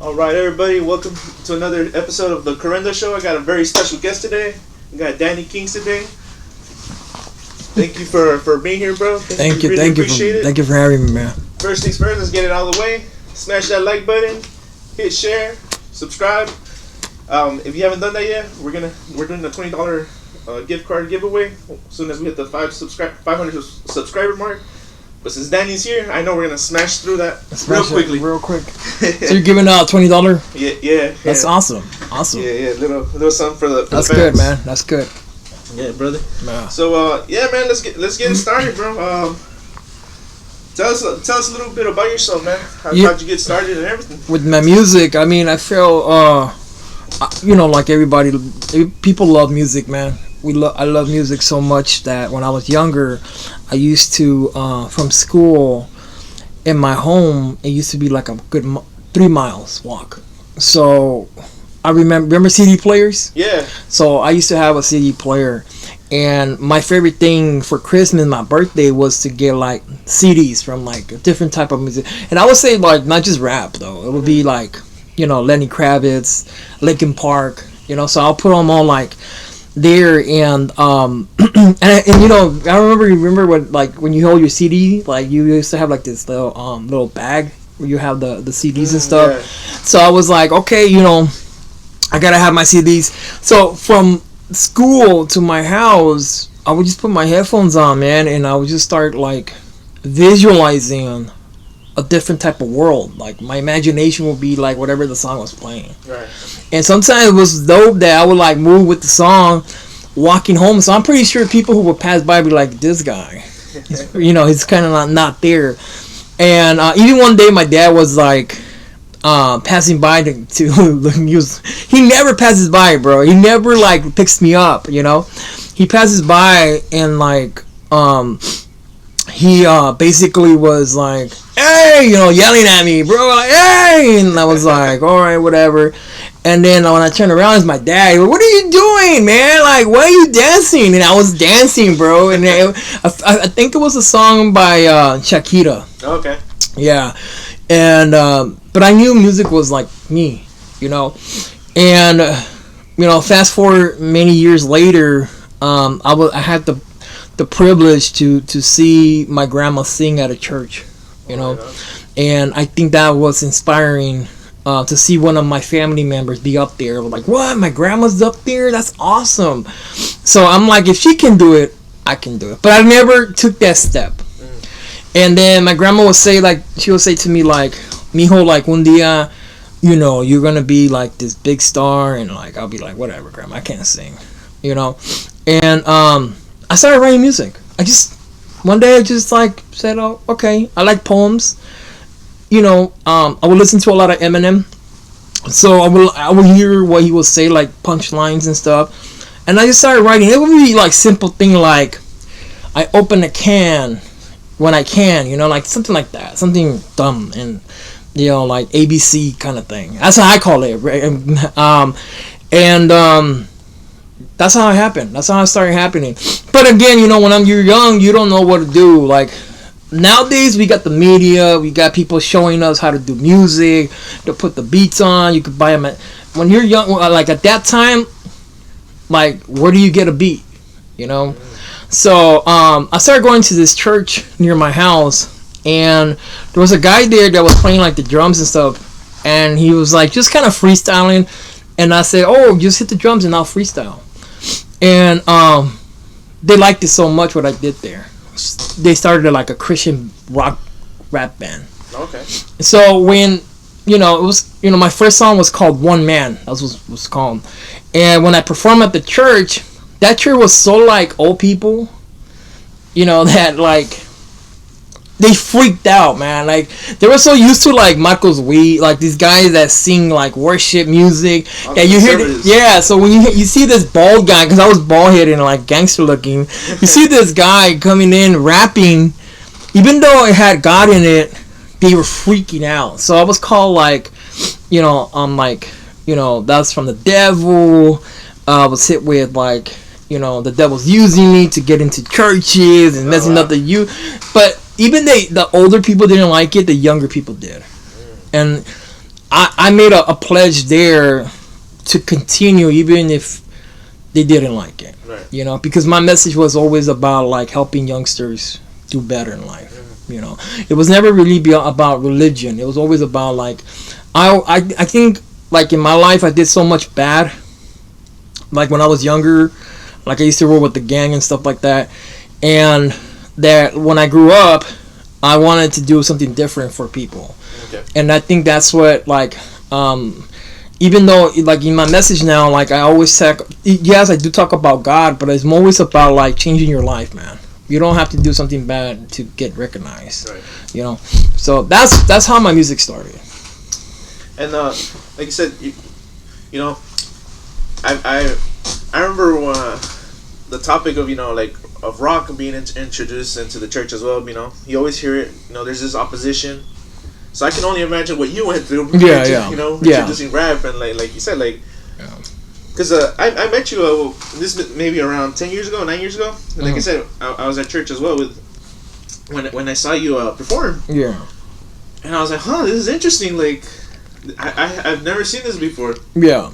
All right, everybody, welcome to another episode of the Correndo Show. I got a very special guest today. We got Dany Kingz today. Thank you for being here, bro. Thank you. Appreciate it. Thank you for having me, man. First things first, let's get it out of the way. Smash that like button, hit share, subscribe. If you haven't done that yet, we're doing the $20 gift card giveaway as soon as we hit the 500 subscriber mark. But since Dany's here, I know we're gonna smash through that real quick. So you're giving out $20? Yeah. That's awesome. Yeah. Little something for the That's fans. Good, man. That's good. Yeah, brother. Yeah. So man, let's get it started, bro. Tell us a little bit about yourself, man. How'd you get started and everything? With my music, I mean, I feel like everybody, people love music, man. I love music so much that when I was younger, I used to from school in my home, it used to be like a good 3 miles walk. So I remember CD players. Yeah. So I used to have a CD player, and my favorite thing for Christmas, my birthday, was to get like CDs from like a different type of music. And I would say like not just rap though. It would be like Lenny Kravitz, Linkin Park. So I'll put them on like there, and I remember when you hold your CD, like you used to have like this little bag where you have the CDs and stuff. Yeah. So I was like, okay, I gotta have my CDs. So from school to my house, I would just put my headphones on, man, and I would just start like visualizing a different type of world. Like my imagination would be like whatever the song was playing. Right. And sometimes it was dope that I would like move with the song walking home. So I'm pretty sure people who would pass by would be like, this guy, he's kind of not there. And even one day my dad was like passing by to he never passes by, bro. He never like picks me up, he passes by and like he basically was like, hey, yelling at me, bro, like, hey, and I was like, all right, whatever. And then when I turned around, it's my dad. Like, what are you doing, man? Like, why are you dancing? And I was dancing, bro. And I think it was a song by Shakira. Okay. Yeah. And but I knew music was like me, And fast forward many years later, I had the privilege to see my grandma sing at a church, and I think that was inspiring to see one of my family members be up there. Like, what? My grandma's up there? That's awesome. So I'm like, if she can do it, I can do it. But I never took that step. And then my grandma would say, like, she would say to me, like, mijo, like, un día, you're gonna be like this big star. And like, I'll be like, whatever, grandma, I can't sing, And I started writing music. One day I just like said, oh, okay, I like poems. I would listen to a lot of Eminem. So I would hear what he would say, like punchlines and stuff. And I just started writing. It would be like simple thing like, I open a can when I can, like something like that. Something dumb and, like ABC kind of thing. That's how I call it. Right? That's how it happened. That's how it started happening. But again, when you're young, you don't know what to do. Like, nowadays, we got the media. We got people showing us how to do music, to put the beats on. You could buy them. When you're young, like at that time, like, where do you get a beat? So I started going to this church near my house, and there was a guy there that was playing like the drums and stuff. And he was like just kind of freestyling. And I said, oh, just hit the drums and I'll freestyle. And they liked it so much what I did there. They started like a Christian rock rap band. Okay. So when it was my first song was called One Man. That's what it was called. And when I performed at the church, that church was so like old people, that like they freaked out, man. Like they were so used to like Marcos Witt, like these guys that sing like worship music. Yeah, you hear so when you see this bald guy, because I was bald headed and like gangster looking, you see this guy coming in rapping, even though it had God in it, they were freaking out. So I was called like, I'm like, that's from the devil. I was hit with like, the devil's using me to get into churches and messing up the youth. But even the older people didn't like it, the younger people did. And I made a pledge there to continue even if they didn't like it. Right. You know, because my message was always about like helping youngsters do better in life. You know, it was never really about religion. It was always about like, I think like in my life I did so much bad. Like when I was younger, like I used to roll with the gang and stuff like that, and that when I grew up, I wanted to do something different for people. Okay. And I think that's what like, even though like in my message now, like I always talk, yes I do talk about God, but it's always about like changing your life, man. You don't have to do something bad to get recognized. Right. You know, so that's how my music started. And like you said, you know, I remember the topic of, you know, like of rock being introduced into the church as well. You know, you always hear it. You know, there's this opposition. So I can only imagine what you went through. Yeah. You know, Yeah. introducing rap and like you said, like. Yeah. Because I met you this maybe around 9 years ago, and like I said, I was at church as well with when I saw you perform. Yeah. And I was like, huh, this is interesting. Like, I've never seen this before. Yeah.